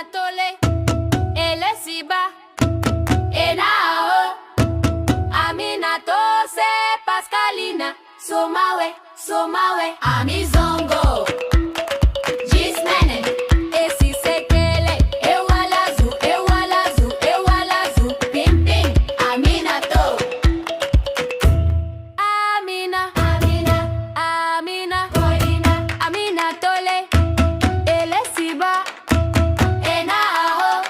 Amina Tole, Elesiba, Enao, Amina Tose, Pascalina, Somawe, Somawe, Amizongo, Gismene, Esi Sekele, Ewalazu, Ewalazu, Ewalazu, Pim Pim, Amina To, Amina, Amina, Amina, Corina, Amina Tole, Elesiba, Enao,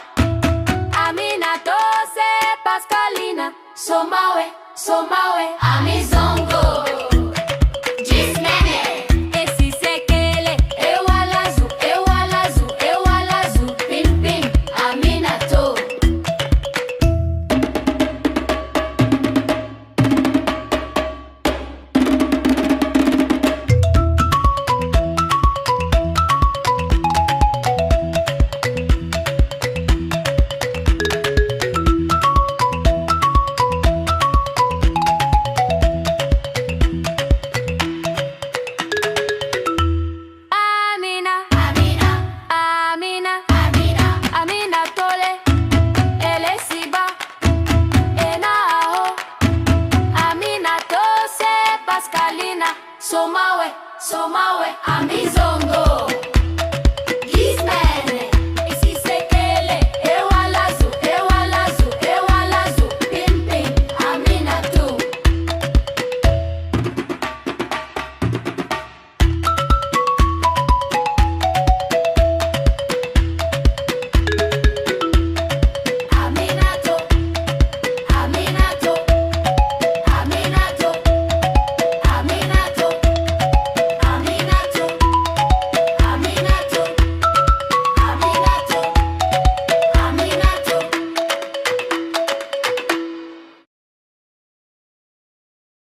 Amina Tose, Pascalina, Somawe, Somawe, Amizongo, Gismene, Esi Sekele, Ewalazu, Ewalazu, Ewalazu, Pim Pim, Amina To. Amina, Amina, Amina, Amina, Amina Tole, Elesiba, Enao, Amina Tose, Pascalina, Somawe, Somawe, Amizo.